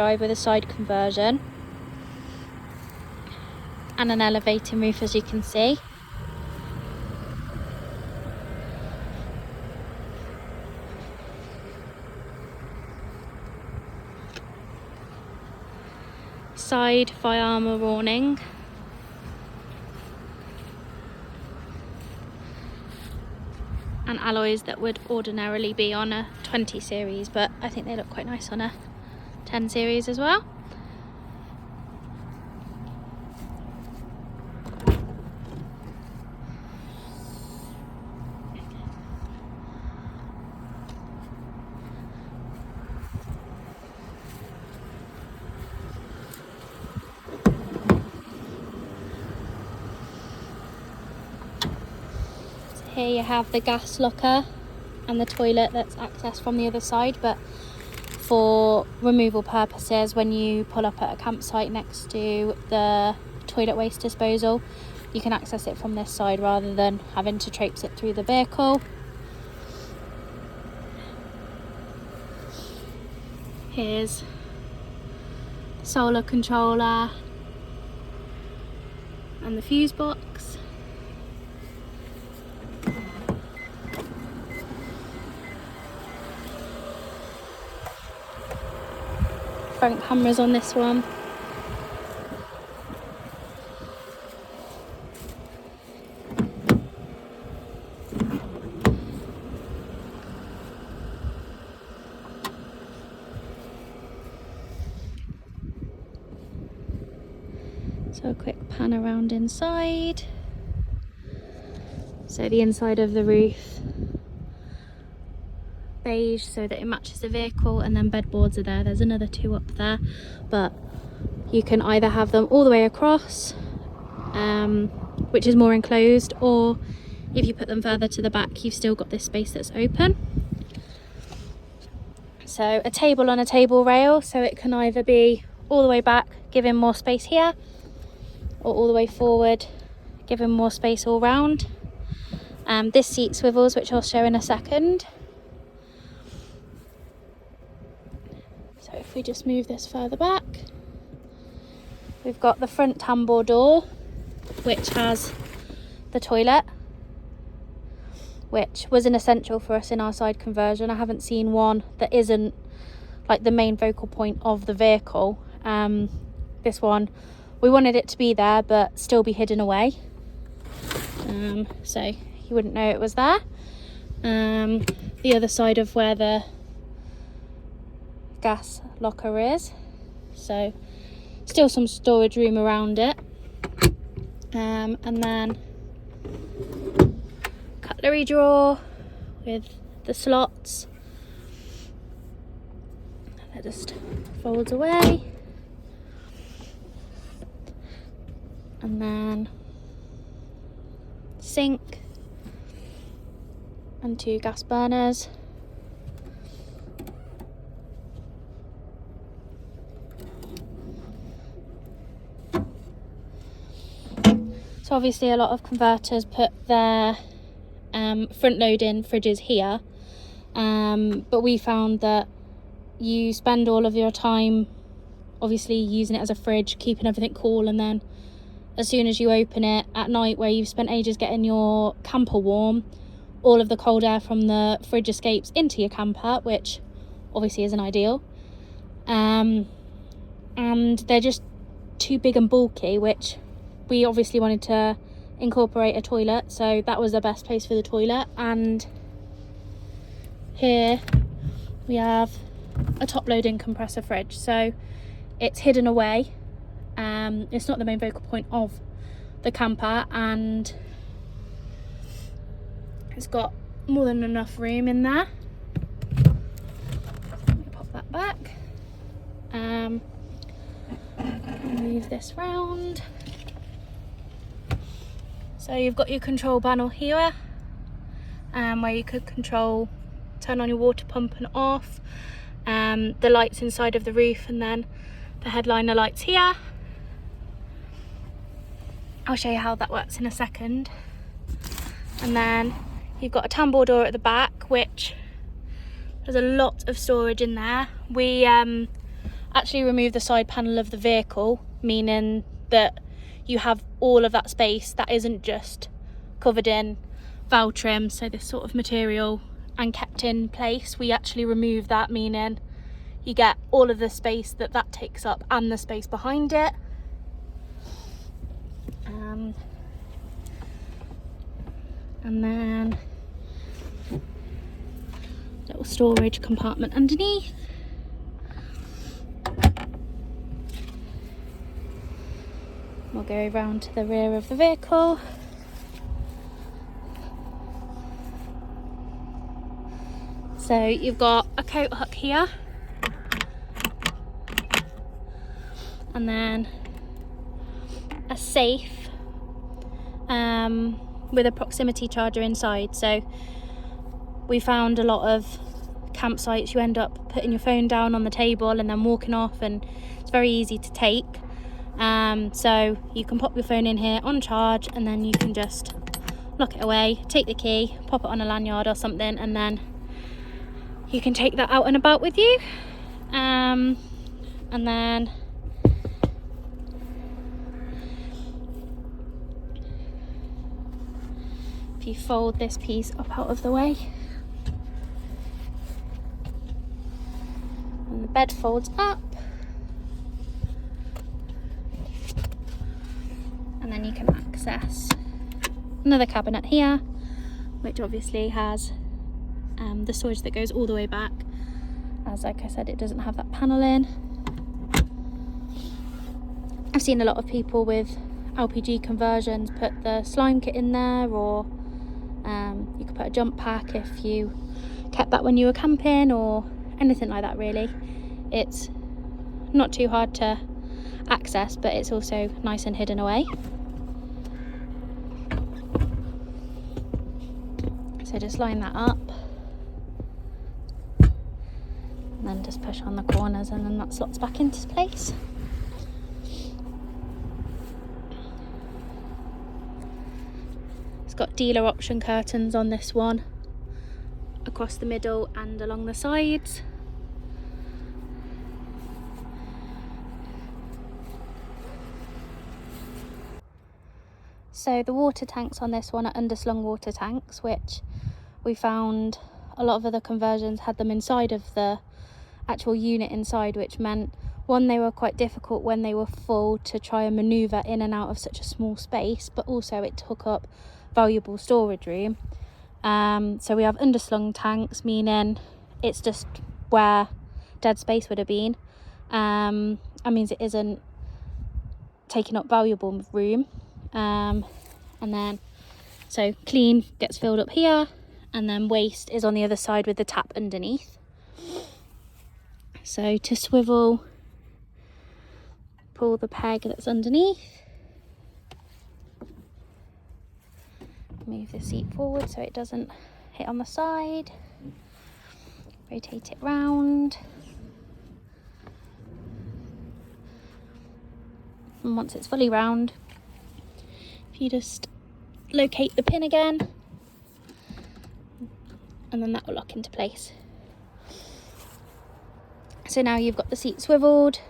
drive with a side conversion and an elevating roof, as you can see. Side fire armour warning. And alloys that would ordinarily be on a 20 series, but I think they look quite nice on a 10 series as well. Here you have the gas locker and the toilet that's accessed from the other side, but for removal purposes, when you pull up at a campsite next to the toilet waste disposal, you can access it from this side rather than having to traipse it through the vehicle. Here's the solar controller and the fuse box. Front cameras on this one. So a quick pan around inside. So the inside of the roof, beige so that it matches the vehicle, and then bedboards are there. There's another two up there, but you can either have them all the way across, which is more enclosed, or if you put them further to the back, you've still got this space that's open. So a table on a table rail, so it can either be all the way back, giving more space here, or all the way forward, giving more space all round. This seat swivels, which I'll show in a second. So if we just move this further back, we've got the front tambour door, which has the toilet, which was an essential for us in our side conversion. I haven't seen one that isn't like the main focal point of the vehicle. This one, we wanted it to be there but still be hidden away, so you wouldn't know it was there. The other side of where the gas locker is, so still some storage room around it, and then cutlery drawer with the slots that just folds away, and then sink and two gas burners. So obviously a lot of converters put their front loading fridges here, but we found that you spend all of your time obviously using it as a fridge, keeping everything cool, and then as soon as you open it at night, where you've spent ages getting your camper warm, all of the cold air from the fridge escapes into your camper, which obviously isn't ideal, and they're just too big and bulky, which we obviously wanted to incorporate a toilet, so that was the best place for the toilet. And here we have a top loading compressor fridge, so it's hidden away, it's not the main focal point of the camper, and it's got more than enough room in there. Pop that back, move this round. So you've got your control panel here, where you could turn on your water pump and off, the lights inside of the roof, and then the headliner lights here. I'll show you how that works in a second. And then you've got a tambour door at the back, which there's a lot of storage in there. We actually remove the side panel of the vehicle, meaning that you have all of that space that isn't just covered in valve trim, so this sort of material, and kept in place. We actually remove that, meaning you get all of the space that that takes up and the space behind it. And then little storage compartment underneath. We'll go around to the rear of the vehicle. So you've got a coat hook here, and then a safe with a proximity charger inside. So we found a lot of campsites you end up putting your phone down on the table and then walking off, and it's very easy to take. So you can pop your phone in here on charge, and then you can just lock it away, take the key, pop it on a lanyard or something, and then you can take that out and about with you. And then if you fold this piece up out of the way, and the bed folds up, and then you can access another cabinet here, which obviously has the storage that goes all the way back, as like I said, it doesn't have that panel in. I've seen a lot of people with LPG conversions put the slime kit in there, or you could put a jump pack if you kept that when you were camping, or anything like that really. It's not too hard to access, but it's also nice and hidden away. So just line that up, and then just push on the corners, and then that slots back into place. It's got dealer option curtains on this one, across the middle and along the sides. So the water tanks on this one are underslung water tanks, which we found a lot of other conversions had them inside of the actual unit inside, which meant, one, they were quite difficult when they were full to try and manoeuvre in and out of such a small space, but also it took up valuable storage room. So we have underslung tanks, meaning it's just where dead space would have been. That means it isn't taking up valuable room. And then so clean gets filled up here, and then waste is on the other side with the tap underneath. So to swivel, pull the peg that's underneath, move the seat forward so it doesn't hit on the side, rotate it round, and once it's fully round, if you just locate the pin again, and then that will lock into place. So now you've got the seat swiveled,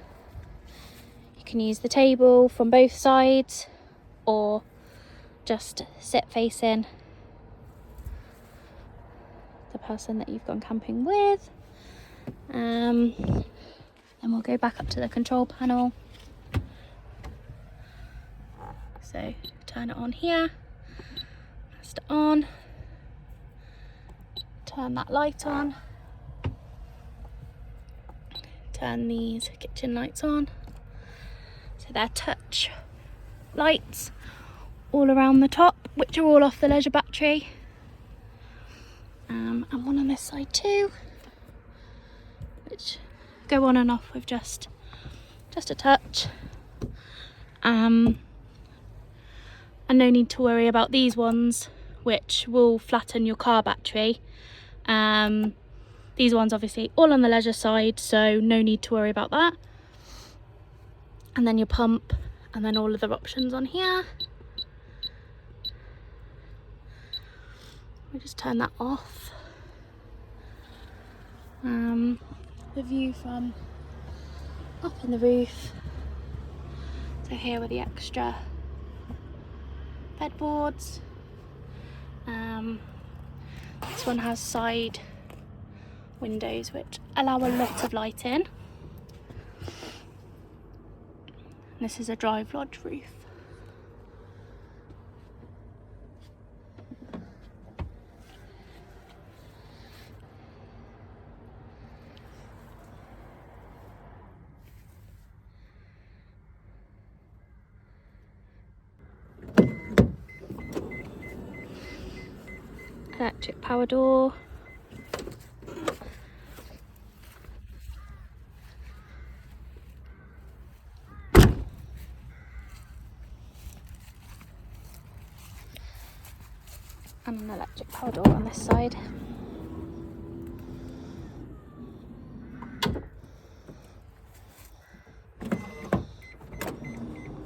you can use the table from both sides, or just sit facing the person that you've gone camping with. Then we'll go back up to the control panel. So turn it on here, press it on, turn that light on, turn these kitchen lights on. So they're touch lights all around the top, which are all off the leisure battery, and one on this side too, which go on and off with just a touch. And no need to worry about these ones, which will flatten your car battery. These ones obviously all on the leisure side, so no need to worry about that. And then your pump, and then all of the options on here. We'll just turn that off. The view from up in the roof. So here were the extra bedboards. This one has side windows which allow a lot of light in. This is a drive lodge roof. Electric power door. And an electric power door on this side.